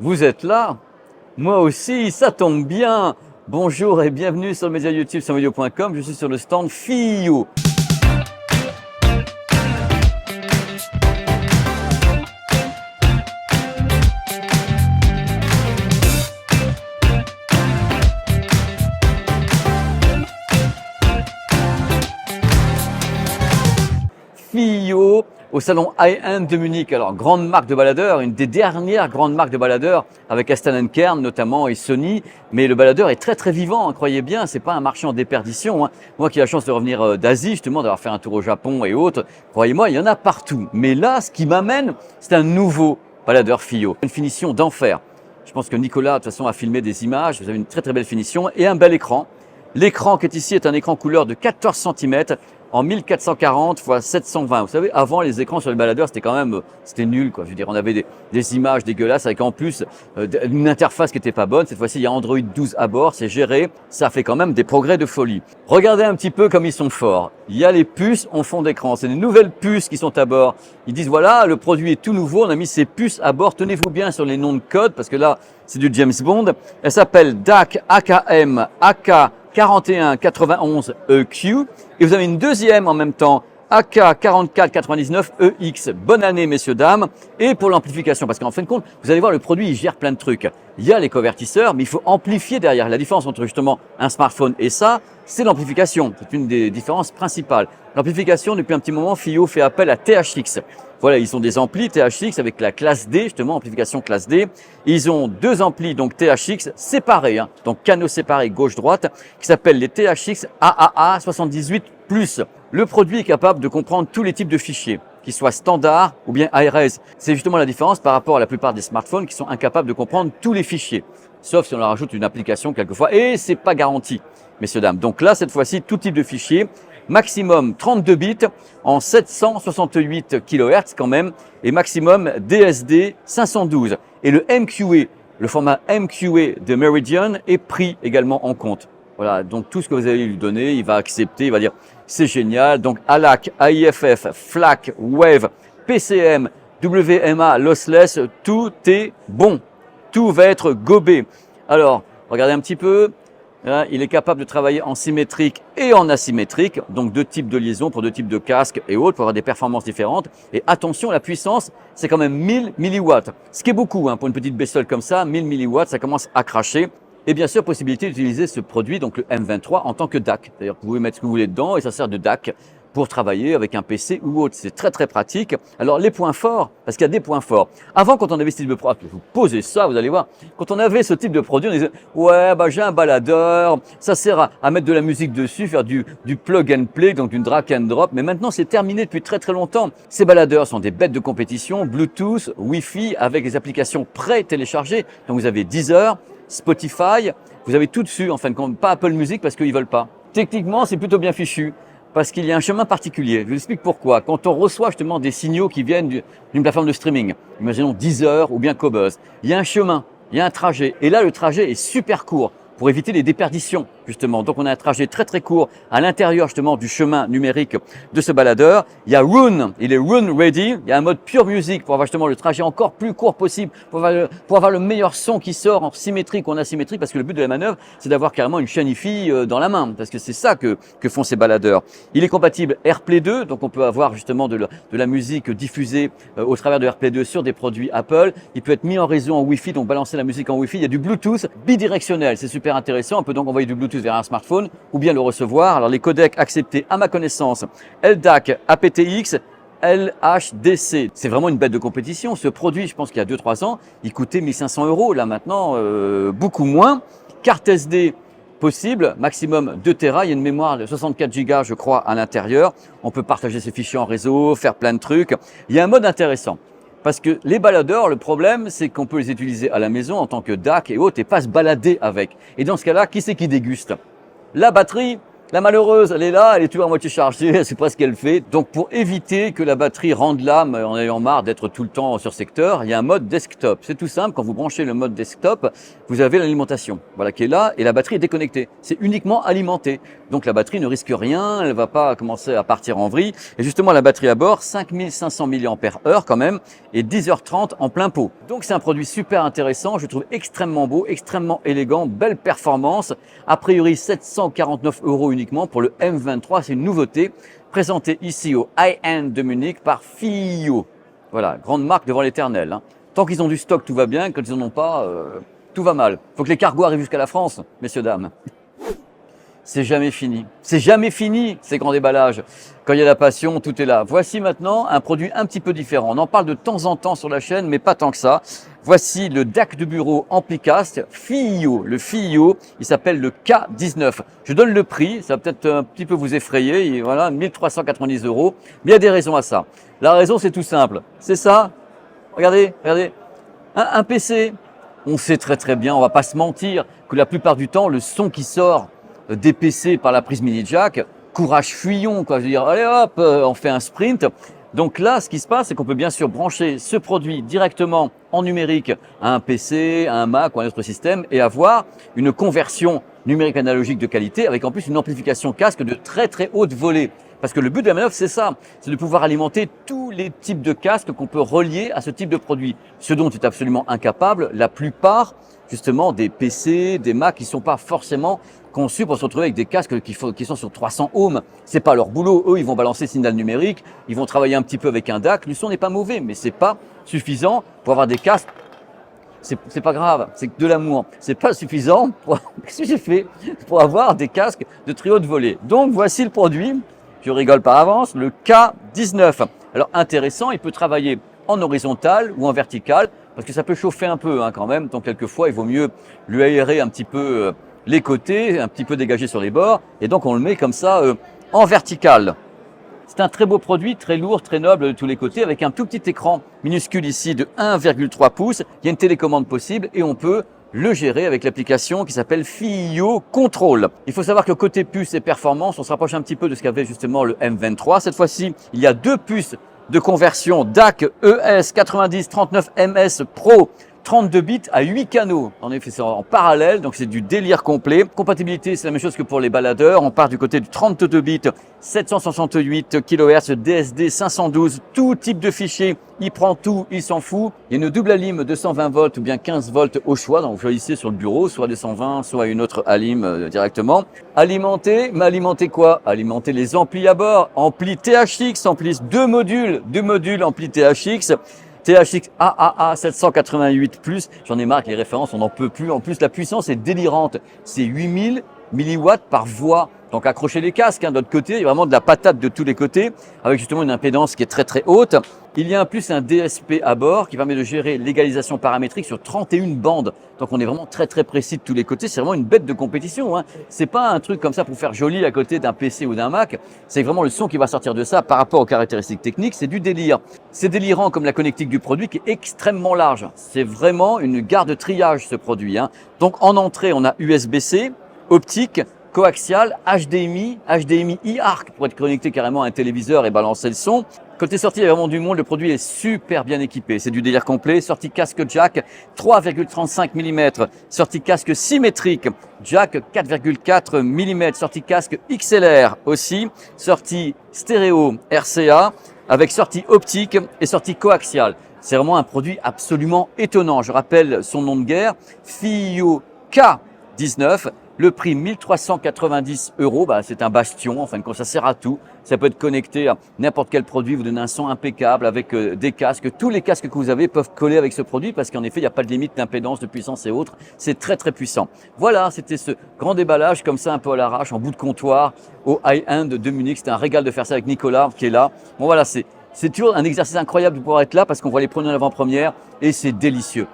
Vous êtes là? Moi aussi, ça tombe bien. Bonjour et bienvenue sur le média YouTube sunvideo.com. Je suis sur le stand FIIO. FIIO au salon High-End de Munich. Alors, grande marque de baladeurs, une des dernières grandes marques de baladeurs avec Aston & Kern notamment et Sony. Mais le baladeur est très très vivant, hein, croyez bien, c'est pas un marché en déperdition. Hein. Moi qui ai la chance de revenir d'Asie, justement, d'avoir fait un tour au Japon et autres, croyez-moi, il y en a partout. Mais là, ce qui m'amène, c'est un nouveau baladeur FIIO. Une finition d'enfer. Je pense que Nicolas, de toute façon, a filmé des images. Vous avez une très très belle finition et un bel écran. L'écran qui est ici est un écran couleur de 14 cm en 1440 x 720. Vous savez, avant les écrans sur les baladeurs, c'était quand même, c'était nul, quoi. Je veux dire, on avait des images dégueulasses avec en plus une interface qui était pas bonne. Cette fois-ci, il y a Android 12 à bord, c'est géré. Ça fait quand même des progrès de folie. Regardez un petit peu comme ils sont forts. Il y a les puces en fond d'écran. C'est des nouvelles puces qui sont à bord. Ils disent, voilà, le produit est tout nouveau. On a mis ces puces à bord. Tenez-vous bien sur les noms de code parce que là, c'est du James Bond. Elle s'appelle DAC AKM AK 4191 EQ et vous avez une deuxième en même temps AK 4499 EX. Bonne année messieurs dames. Et pour l'amplification, parce qu'en fin de compte vous allez voir, le produit il gère plein de trucs. Il y a les convertisseurs mais il faut amplifier derrière. La différence entre justement un smartphone et ça, c'est l'amplification. C'est une des différences principales. L'amplification, depuis un petit moment, FIIO fait appel à THX. Voilà, ils ont des amplis THX avec la classe D, justement, amplification classe D. Ils ont deux amplis, donc THX, séparés, hein, donc canaux séparés gauche-droite, qui s'appellent les THX AAA 78+. Le produit est capable de comprendre tous les types de fichiers, qu'ils soient standards ou bien ARS. C'est justement la différence par rapport à la plupart des smartphones qui sont incapables de comprendre tous les fichiers. Sauf si on leur ajoute une application quelquefois, et c'est pas garanti, messieurs, dames. Donc là, cette fois-ci, tout type de fichier. Maximum 32 bits en 768 kHz quand même et maximum DSD 512. Et le MQA, le format MQA de Meridian est pris également en compte. Voilà, donc tout ce que vous allez lui donner, il va accepter, il va dire c'est génial. Donc ALAC, AIFF, FLAC, WAVE, PCM, WMA, Lossless, tout est bon. Tout va être gobé. Alors, regardez un petit peu. Là, il est capable de travailler en symétrique et en asymétrique, donc deux types de liaisons pour deux types de casques et autres pour avoir des performances différentes. Et attention, la puissance, c'est quand même 1000 milliwatts, ce qui est beaucoup hein, pour une petite bestiole comme ça. 1000 milliwatts, ça commence à cracher. Et bien sûr, possibilité d'utiliser ce produit, donc le M23, en tant que DAC. D'ailleurs, vous pouvez mettre ce que vous voulez dedans et ça sert de DAC pour travailler avec un PC ou autre. C'est très très pratique. Alors les points forts, parce qu'il y a des points forts. Avant, quand on avait ce type de produit, vous posez ça, vous allez voir, quand on avait ce type de produit, on disait ouais, bah j'ai un baladeur, ça sert à mettre de la musique dessus, faire du plug and play, donc du drag and drop. Mais maintenant, c'est terminé depuis très très longtemps. Ces baladeurs sont des bêtes de compétition, Bluetooth, Wi-Fi, avec des applications pré-téléchargées. Donc vous avez Deezer, Spotify, vous avez tout dessus, en fin de compte, pas Apple Music parce qu'ils veulent pas. Techniquement, c'est plutôt bien fichu. Parce qu'il y a un chemin particulier. Je vous explique pourquoi. Quand on reçoit justement des signaux qui viennent d'une plateforme de streaming, imaginons Deezer ou bien Qobuz, il y a un chemin, il y a un trajet. Et là, le trajet est super court pour éviter les déperditions, justement. Donc, on a un trajet très, très court à l'intérieur, justement, du chemin numérique de ce baladeur. Il y a Rune, il est Rune Ready. Il y a un mode pure music pour avoir justement le trajet encore plus court possible, pour avoir le meilleur son qui sort en symétrique ou en asymétrique, parce que le but de la manœuvre, c'est d'avoir carrément une chaîne hi-fi dans la main, parce que c'est ça que font ces baladeurs. Il est compatible AirPlay 2, donc on peut avoir justement de la musique diffusée au travers de AirPlay 2 sur des produits Apple. Il peut être mis en réseau en Wi-Fi, donc balancer la musique en Wi-Fi. Il y a du Bluetooth bidirectionnel, c'est super intéressant. On peut donc envoyer du Bluetooth vers un smartphone ou bien le recevoir. Alors les codecs acceptés à ma connaissance, LDAC, aptX, LHDC. C'est vraiment une bête de compétition. Ce produit, je pense qu'il y a 2-3 ans, il coûtait 1500 €. Là maintenant, beaucoup moins. Carte SD possible, maximum 2 Tera. Il y a une mémoire de 64 Go, je crois, à l'intérieur. On peut partager ses fichiers en réseau, faire plein de trucs. Il y a un mode intéressant. Parce que les baladeurs, le problème, c'est qu'on peut les utiliser à la maison en tant que DAC et autres et pas se balader avec. Et dans ce cas-là, qui c'est qui déguste? La batterie, La malheureuse, elle est là, elle est toujours à moitié chargée, elle sait pas ce qu'elle fait. Donc pour éviter que la batterie rende l'âme en ayant marre d'être tout le temps sur secteur, il y a un mode desktop. C'est tout simple, quand vous branchez le mode desktop, vous avez l'alimentation, voilà, qui est là, et la batterie est déconnectée. C'est uniquement alimenté. Donc la batterie ne risque rien, elle va pas commencer à partir en vrille. Et justement, la batterie à bord, 5500 mAh quand même, et 10h30 en plein pot. Donc c'est un produit super intéressant, je trouve extrêmement beau, extrêmement élégant, belle performance. A priori 749 € uniquement pour le M23, c'est une nouveauté, présentée ici au High-End de Munich par FiiO. Voilà, grande marque devant l'éternel, hein. Tant qu'ils ont du stock, tout va bien, quand ils n'en ont pas, tout va mal. Faut que les cargos arrivent jusqu'à la France, messieurs, dames. C'est jamais fini. C'est jamais fini, ces grands déballages. Quand il y a la passion, tout est là. Voici maintenant un produit un petit peu différent. On en parle de temps en temps sur la chaîne, mais pas tant que ça. Voici le DAC de bureau Amplicast FiiO. Le FiiO, il s'appelle le K19. Je donne le prix, ça va peut-être un petit peu vous effrayer. Et voilà, 1390 €. Mais il y a des raisons à ça. La raison, c'est tout simple. C'est ça. Regardez, regardez. Un PC. On sait très très bien, on va pas se mentir, que la plupart du temps, le son qui sort des PC par la prise mini jack, courage fuyons, quoi. Je veux dire, allez hop, on fait un sprint. Donc là, ce qui se passe, c'est qu'on peut bien sûr brancher ce produit directement en numérique à un PC, à un Mac ou à un autre système et avoir une conversion numérique analogique de qualité avec en plus une amplification casque de très très haute volée. Parce que le but de la manœuvre, c'est ça, c'est de pouvoir alimenter tous les types de casques qu'on peut relier à ce type de produit. Ce dont est absolument incapable la plupart, justement, des PC, des Mac qui ne sont pas forcément conçus pour se retrouver avec des casques qui sont sur 300 ohms. C'est pas leur boulot. Eux, ils vont balancer signal numérique, ils vont travailler un petit peu avec un DAC. Le son n'est pas mauvais, mais c'est pas suffisant pour avoir des casques. C'est pas grave, c'est que de l'amour. C'est pas suffisant pour, qu'est-ce que j'ai fait, pour avoir des casques de très haute volée. Donc, voici le produit. Je rigole par avance, le K19. Alors intéressant, il peut travailler en horizontal ou en vertical, parce que ça peut chauffer un peu quand même, donc quelquefois il vaut mieux lui aérer un petit peu les côtés, un petit peu dégager sur les bords, et donc on le met comme ça en vertical. C'est un très beau produit, très lourd, très noble de tous les côtés, avec un tout petit écran minuscule ici de 1,3 pouces. Il y a une télécommande possible et on peut le gérer avec l'application qui s'appelle FiiO Control. Il faut savoir que côté puce et performance, on se rapproche un petit peu de ce qu'avait justement le M23. Cette fois-ci, il y a deux puces de conversion DAC ES 9039 MS Pro 32 bits à 8 canaux. En effet, c'est en parallèle, donc c'est du délire complet. Compatibilité, c'est la même chose que pour les baladeurs. On part du côté du 32 bits, 768 kHz, DSD 512, tout type de fichier. Il prend tout, il s'en fout. Il y a une double alim 220 volts ou bien 15 volts au choix. Donc vous choisissez sur le bureau, soit 220, soit une autre alim directement. Alimenter, mais alimenter quoi? Alimenter les amplis à bord. Ampli THX, ampli deux modules ampli THX. THX AAA 788+, j'en ai marre avec les références, on n'en peut plus. En plus, la puissance est délirante. C'est 8000 milliwatts par voix. Donc accrochez les casques, de l'autre côté, il y a vraiment de la patate de tous les côtés, avec justement une impédance qui est très très haute. Il y a en plus un DSP à bord qui permet de gérer l'égalisation paramétrique sur 31 bandes. Donc on est vraiment très très précis de tous les côtés, c'est vraiment une bête de compétition. C'est pas un truc comme ça pour faire joli à côté d'un PC ou d'un Mac, c'est vraiment le son qui va sortir de ça par rapport aux caractéristiques techniques, c'est du délire. C'est délirant comme la connectique du produit qui est extrêmement large. C'est vraiment une gare de triage ce produit. Donc en entrée, on a USB-C, optique, coaxial, HDMI, HDMI e-ARC pour être connecté carrément à un téléviseur et balancer le son. Côté sortie, il y a vraiment du monde, le produit est super bien équipé, c'est du délire complet. Sortie casque jack 3,35 mm, sortie casque symétrique, jack 4,4 mm, sortie casque XLR aussi, sortie stéréo RCA avec sortie optique et sortie coaxiale. C'est vraiment un produit absolument étonnant. Je rappelle son nom de guerre, FiiO K19. Le prix 1390 €, c'est un bastion, enfin ça sert à tout. Ça peut être connecté à n'importe quel produit, vous donne un son impeccable avec des casques. Tous les casques que vous avez peuvent coller avec ce produit parce qu'en effet, il n'y a pas de limite d'impédance, de puissance et autres. C'est très très puissant. Voilà, c'était ce grand déballage comme ça un peu à l'arrache, en bout de comptoir, au high-end de Munich. C'était un régal de faire ça avec Nicolas qui est là. Bon voilà, c'est toujours un exercice incroyable de pouvoir être là parce qu'on voit les produits en avant-première et c'est délicieux.